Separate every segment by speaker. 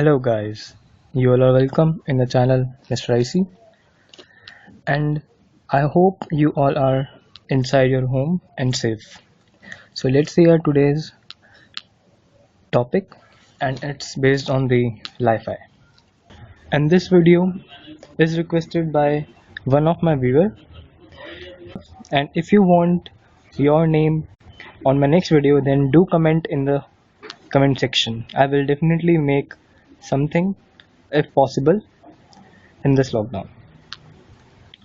Speaker 1: Hello guys, you all are welcome in the channel Mr.I.C, and I hope you all are inside your home and safe. So let's see our today's topic, and it's based on the Li-Fi. And this video is requested by one of my viewer, and if you want your name on my next video, then do comment in the comment section. I will definitely make something if possible in this lockdown.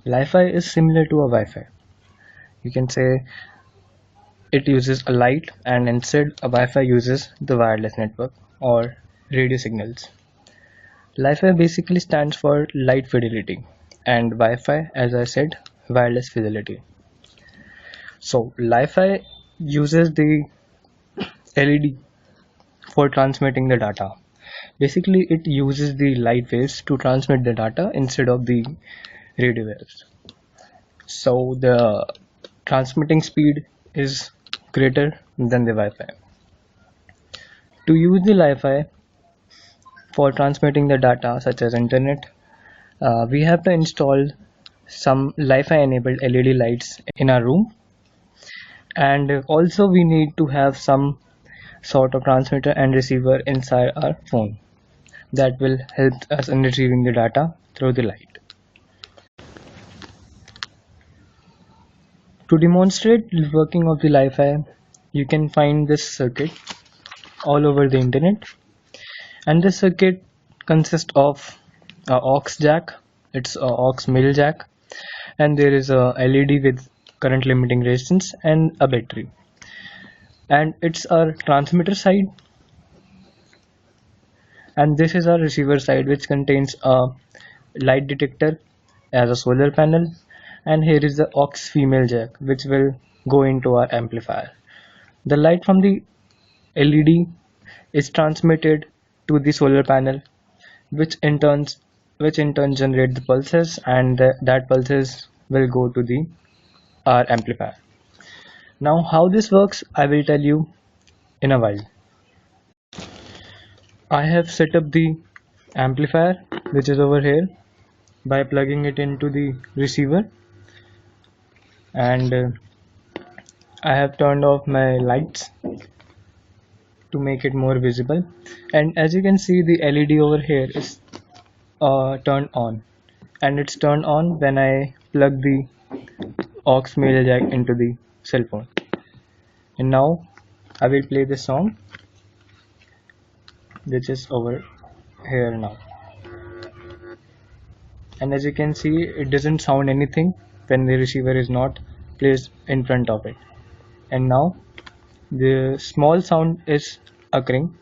Speaker 1: Li-Fi is similar to a Wi-Fi. You can say it uses a light, and instead a Wi-Fi uses the wireless network or radio signals. Li-Fi basically stands for light fidelity, and Wi-Fi, as I said, wireless fidelity. So Li-Fi uses the LED for transmitting the data. Basically it uses the light waves to transmit the data instead of the radio waves. So the transmitting speed is greater than the Wi-Fi. To use the Li-Fi for transmitting the data such as internet, we have to install some Li-Fi enabled LED lights in our room, and also we need to have some sort of transmitter and receiver inside our phone that will help us in retrieving the data through the light. To demonstrate the working of the Li-Fi, you can find this circuit all over the internet, and this circuit consists of a aux jack, it's a aux male jack, and there is a LED with current limiting resistance and a battery, and it's our transmitter side, and this is our receiver side, which contains a light detector as a solar panel, and here is the aux female jack which will go into our amplifier. The light from the LED is transmitted to the solar panel, which in turn generate the pulses, and that pulses will go to the our amplifier. Now how this works I will tell you in a while. I have set up the amplifier, which is over here, by plugging it into the receiver, and I have turned off my lights to make it more visible, and as you can see the LED over here is turned on, and it's turned on when I plug the aux male jack into the cell phone. And now I will play this song which is over here now, and as you can see it doesn't sound anything when the receiver is not placed in front of it. And now the small sound is occurring.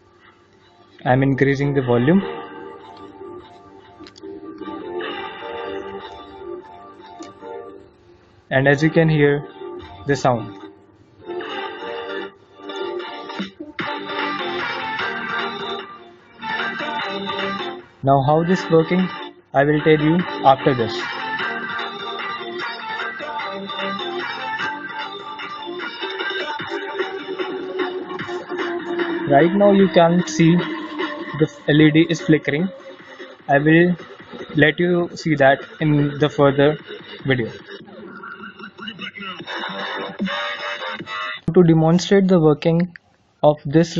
Speaker 1: I'm increasing the volume, and as you can hear the sound. Now how this working I will tell you after this. Right now you can see the LED is flickering. I will let you see that in the further video. To demonstrate the working of this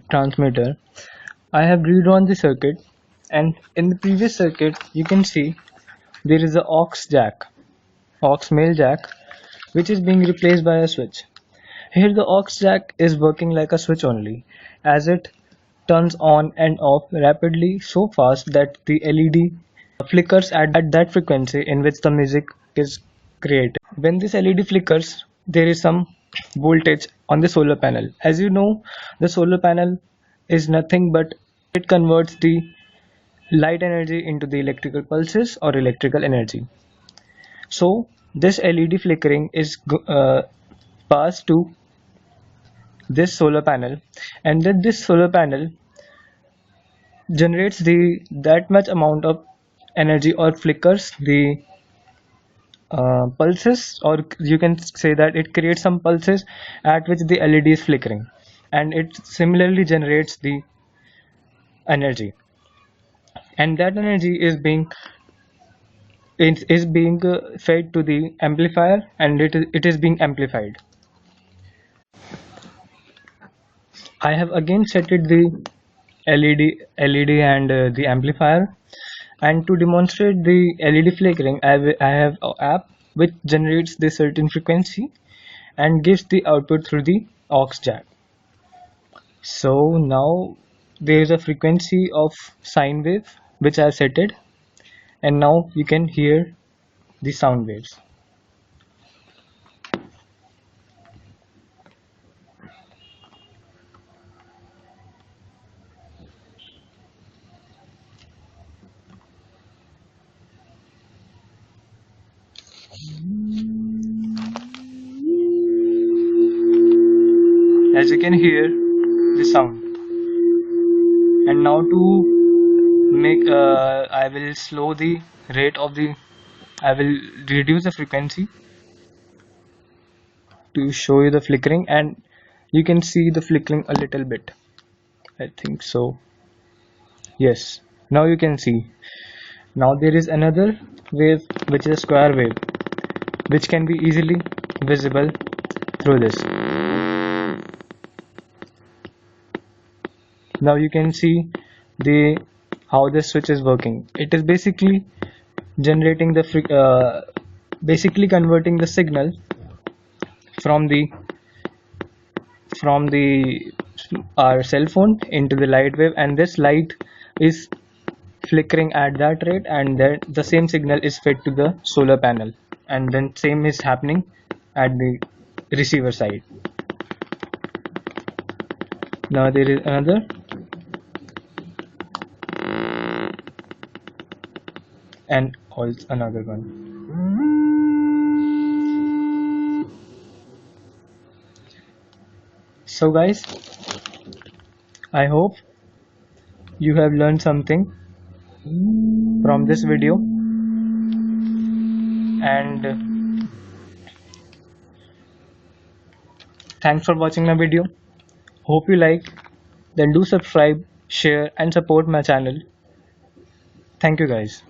Speaker 1: transmitter, I have redrawn the circuit, and in the previous circuit you can see there is a aux jack, aux male jack, which is being replaced by a switch. Here the aux jack is working like a switch only, as it turns on and off rapidly so fast that the LED flickers at that frequency in which the music is created. When this LED flickers, there is some voltage on the solar panel. As you know, the solar panel is nothing but it converts the light energy into the electrical pulses or electrical energy. So this LED flickering is passed to this solar panel, and then this solar panel generates that much amount of energy or flickers the pulses, or you can say that it creates some pulses at which the LED is flickering, and it similarly generates the energy. and that energy is being fed to the amplifier, and it is being amplified. I have again set it the LED and the amplifier, and to demonstrate the LED flickering, I have an app which generates the certain frequency and gives the output through the aux jack. So now there is a frequency of sine wave which I have set it, and now you can hear the sound waves. As you can hear the sound. And now to make I will slow the rate of the I will reduce the frequency to show you the flickering, and you can see the flickering a little bit. I think so. Yes, now you can see. Now there is another wave which is a square wave which can be easily visible through this. Now you can see the how this switch is working. It is basically generating the basically converting the signal from the our cell phone into the light wave, and this light is flickering at that rate, and then the same signal is fed to the solar panel, and then same is happening at the receiver side. Now there is another, and also another one. So guys, I hope you have learned something from this video, and thanks for watching my video. Hope you like. Then do subscribe, share and support my channel. Thank you guys.